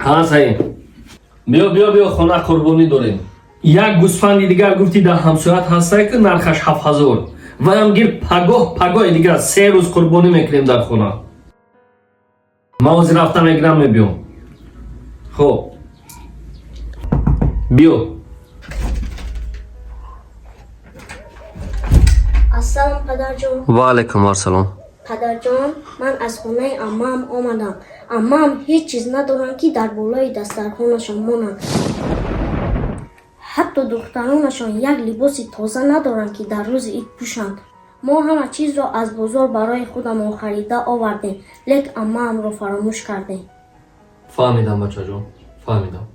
हाँ सही बियो बियो बियो खाना कुर्बानी दौरें یک گوسفندی دیگر گفتی در همسایت هسته که نرخش 7000 و هم گیر پگاه دیگر 3 روز قربانی میکنیم در خونه ما از رفتن میگیرم میبیام خب بیو السلام پدر جان. و علیکم السلام پدر جان من از خونه عمم آمدم. عمم هیچ چیز ندارن که در بالای دسترخوانشان مانند. حتی دخترانشان یک لباس تازه ندارن که در روز عید پوشند. ما همه چیز را از بازار برای خودمان خریده آوردیم لیکن عمم را فراموش کردیم. فهمیدم بچه جان فهمیدم